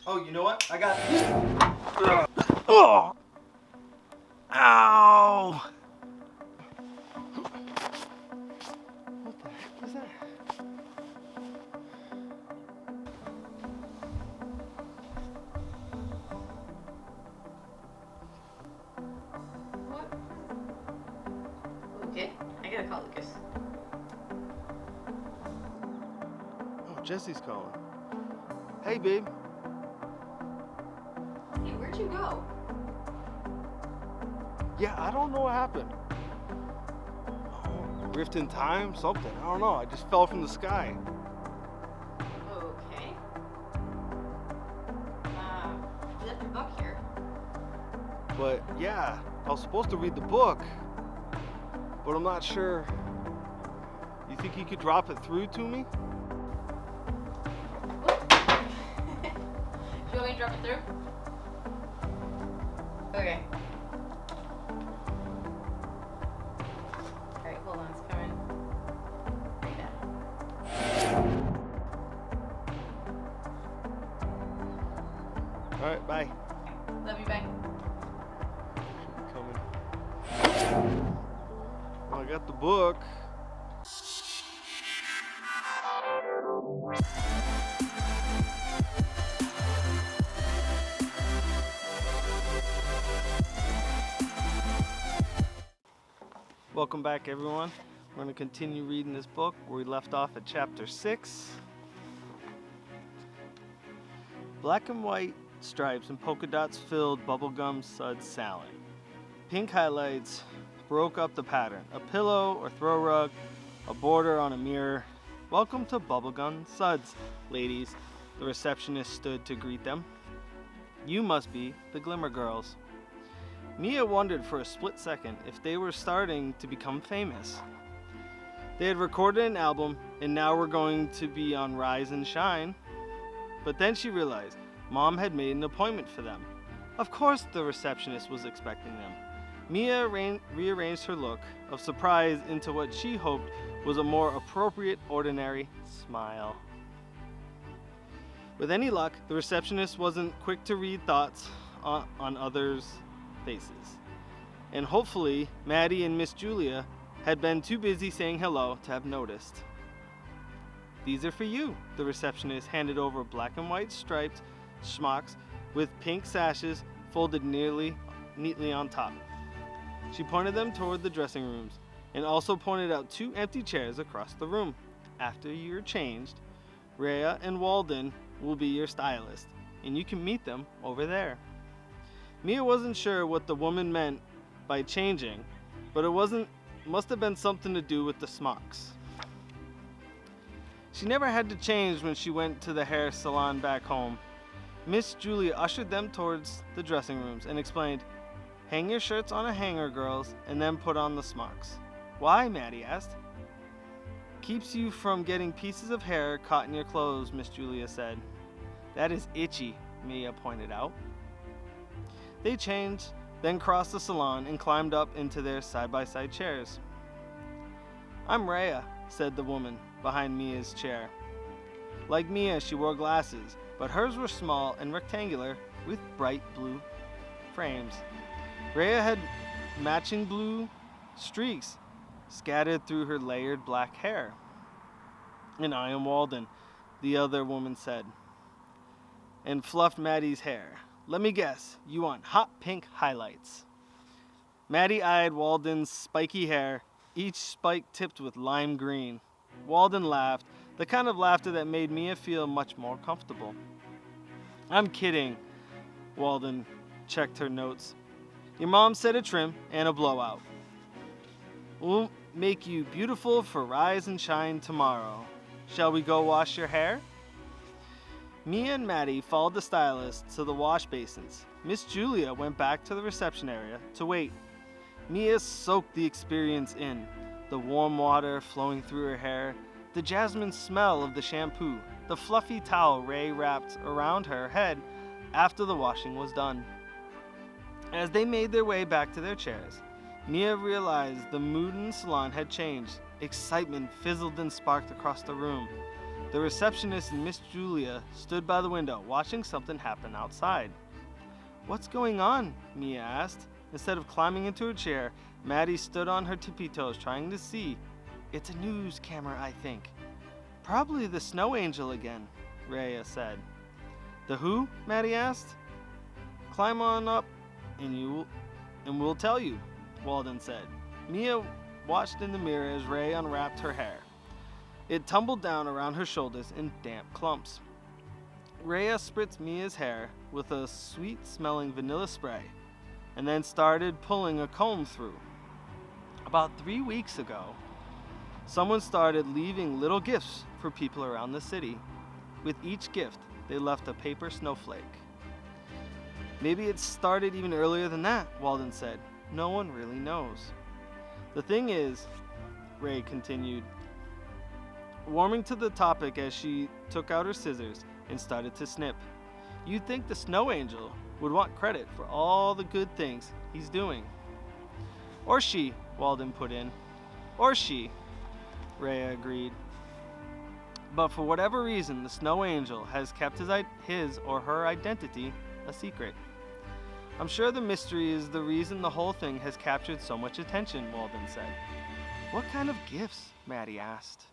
Oh, you know what? I got. Oh! Ow! What the heck was that? What? Okay, I gotta call Lucas. Oh, Jesse's calling. Hey, babe. Hey, where'd you go? Yeah, I don't know what happened. Oh, rift in time? Something. I don't know. I just fell from the sky. Okay. You left your book here. But yeah, I was supposed to read the book, but I'm not sure. You think you could drop it through to me? You want me to drop it through? Okay. Alright, hold on, it's coming. Right now. All right, bye. Love you, bye. Coming. Well, I got the book. Welcome back, everyone. We're going to continue reading this book where we left off at chapter 6. Black and white stripes and polka dots filled bubblegum suds salad. Pink highlights broke up the pattern. A pillow or throw rug, a border on a mirror. Welcome to Bubblegum Suds, ladies. The receptionist stood to greet them. You must be the Glimmer girls. Mia wondered for a split second if they were starting to become famous. They had recorded an album and now were going to be on Rise and Shine. But then she realized Mom had made an appointment for them. Of course the receptionist was expecting them. Mia rearranged her look of surprise into what she hoped was a more appropriate, ordinary smile. With any luck, the receptionist wasn't quick to read thoughts on others' faces. And hopefully, Maddie and Miss Julia had been too busy saying hello to have noticed. These are for you, the receptionist handed over black and white striped smocks with pink sashes folded neatly on top. She pointed them toward the dressing rooms and also pointed out 2 empty chairs across the room. After you're changed, Rhea and Walden will be your stylist, and you can meet them over there. Mia wasn't sure what the woman meant by changing, but it must have been something to do with the smocks. She never had to change when she went to the hair salon back home. Miss Julia ushered them towards the dressing rooms and explained, "Hang your shirts on a hanger, girls, and then put on the smocks." "Why?" Maddie asked. "Keeps you from getting pieces of hair caught in your clothes," Miss Julia said. "That is itchy," Mia pointed out. They changed, then crossed the salon and climbed up into their side-by-side chairs. "I'm Rhea," said the woman behind Mia's chair. Like Mia, she wore glasses, but hers were small and rectangular with bright blue frames. Rhea had matching blue streaks scattered through her layered black hair. "And I am Walden," the other woman said, and fluffed Maddie's hair. "Let me guess, you want hot pink highlights." Maddie eyed Walden's spiky hair, each spike tipped with lime green. Walden laughed, the kind of laughter that made Mia feel much more comfortable. "I'm kidding," Walden checked her notes. "Your mom said a trim and a blowout. We'll make you beautiful for Rise and Shine tomorrow. Shall we go wash your hair?" Mia and Maddie followed the stylist to the wash basins. Miss Julia went back to the reception area to wait. Mia soaked the experience in. The warm water flowing through her hair, the jasmine smell of the shampoo, the fluffy towel Ray wrapped around her head after the washing was done. As they made their way back to their chairs, Mia realized the mood in the salon had changed. Excitement fizzled and sparked across the room. The receptionist and Miss Julia stood by the window, watching something happen outside. "What's going on?" Mia asked. Instead of climbing into her chair, Maddie stood on her tippy toes, trying to see. "It's a news camera, I think." "Probably the snow angel again," Rhea said. "The who?" Maddie asked. "Climb on up, and we'll tell you," Walden said. Mia watched in the mirror as Ray unwrapped her hair. It tumbled down around her shoulders in damp clumps. Rhea spritzed Mia's hair with a sweet-smelling vanilla spray, and then started pulling a comb through. About 3 weeks ago, someone started leaving little gifts for people around the city. With each gift, they left a paper snowflake. "Maybe it started even earlier than that," Walden said. "No one really knows." "The thing is," Ray continued, warming to the topic as she took out her scissors and started to snip, "you'd think the snow angel would want credit for all the good things he's doing." "Or she," Walden put in. "Or she," Rhea agreed. "But for whatever reason, the snow angel has kept his or her identity a secret. I'm sure the mystery is the reason the whole thing has captured so much attention," Walden said. "What kind of gifts?" Maddie asked.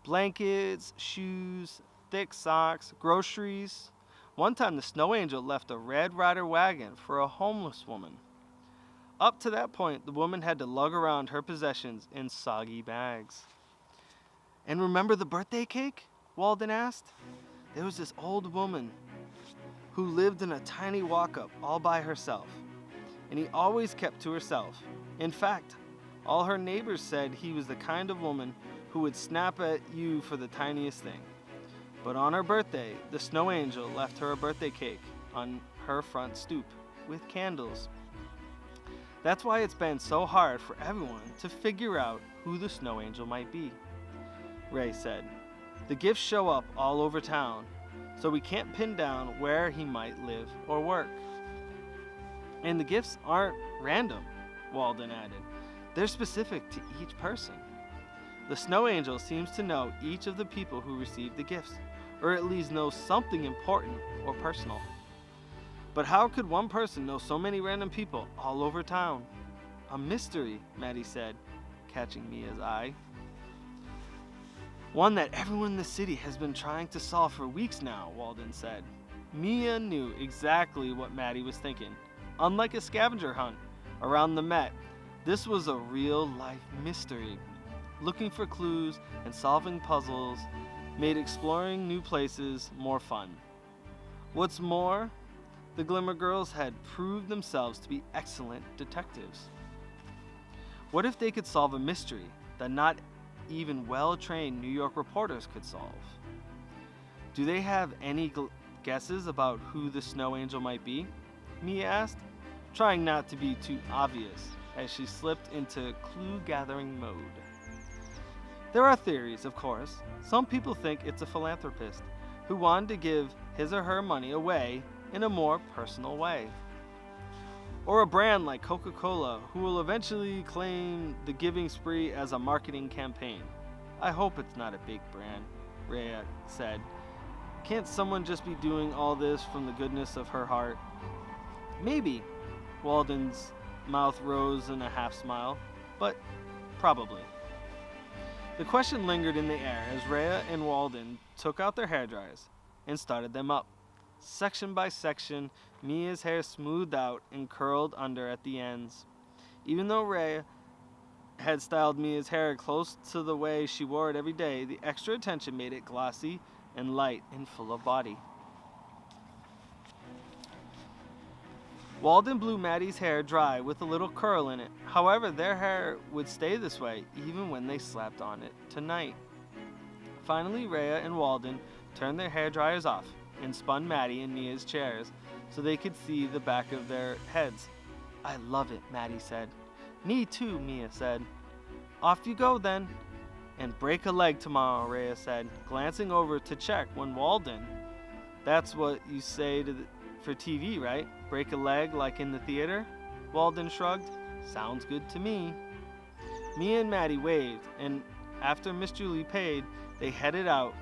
"Blankets, shoes, thick socks, groceries. One time the snow angel left a Red Ryder wagon for a homeless woman. Up to that point, the woman had to lug around her possessions in soggy bags." "And remember the birthday cake?" Walden asked. "There was this old woman who lived in a tiny walk-up all by herself, and he always kept to herself. In fact, all her neighbors said he was the kind of woman who would snap at you for the tiniest thing. But on her birthday, the snow angel left her a birthday cake on her front stoop with candles. That's why it's been so hard for everyone to figure out who the snow angel might be," Ray said. "The gifts show up all over town, so we can't pin down where he might live or work." "And the gifts aren't random," Walden added. "They're specific to each person. The snow angel seems to know each of the people who received the gifts, or at least knows something important or personal. But how could one person know so many random people all over town?" "A mystery," Maddie said, catching Mia's eye. "One that everyone in the city has been trying to solve for weeks now," Walden said. Mia knew exactly what Maddie was thinking. Unlike a scavenger hunt around the Met, this was a real-life mystery. Looking for clues and solving puzzles made exploring new places more fun. What's more, the Glimmer girls had proved themselves to be excellent detectives. What if they could solve a mystery that not even well-trained New York reporters could solve? "Do they have any guesses about who the snow angel might be?" Mia asked, trying not to be too obvious as she slipped into clue-gathering mode. "There are theories, of course. Some people think it's a philanthropist who wanted to give his or her money away in a more personal way. Or a brand like Coca-Cola who will eventually claim the giving spree as a marketing campaign. I hope it's not a big brand," Rhea said. "Can't someone just be doing all this from the goodness of her heart?" "Maybe," Walden's mouth rose in a half smile, "but probably." The question lingered in the air as Rhea and Walden took out their hairdryers and started them up. Section by section, Mia's hair smoothed out and curled under at the ends. Even though Rhea had styled Mia's hair close to the way she wore it every day, the extra attention made it glossy and light and full of body. Walden blew Maddie's hair dry with a little curl in it. However, their hair would stay this way even when they slapped on it tonight. Finally, Rhea and Walden turned their hair dryers off and spun Maddie and Mia's chairs so they could see the back of their heads. "I love it," Maddie said. "Me too," Mia said. "Off you go then. And break a leg tomorrow," Rhea said, glancing over to check when Walden. "That's what you say for TV, right? Break a leg like in the theater?" Walden shrugged. "Sounds good to me." Mia and Maddie waved, and after Miss Julie paid, they headed out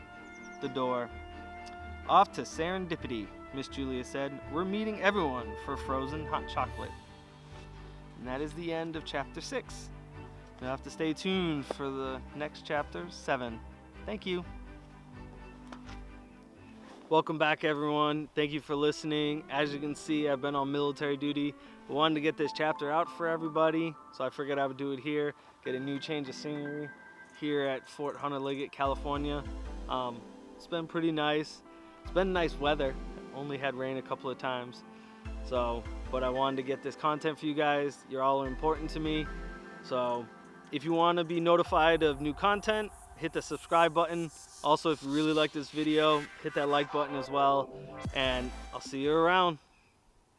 the door. Off to serendipity, Miss Julia said. We're meeting everyone for frozen hot chocolate. And that is the end of chapter 6. You'll have to stay tuned for the next chapter, 7. Thank you. Welcome back, everyone. Thank you for listening. As you can see, I've been on military duty. I wanted to get this chapter out for everybody, so I figured I would do it here, get a new change of scenery here at Fort Hunter Liggett, California. It's been pretty nice. It's been nice weather. Only had rain a couple of times. But I wanted to get this content for you guys. You're all important to me. So if you want to be notified of new content, hit the subscribe button. Also, if you really like this video, hit that like button as well. And I'll see you around.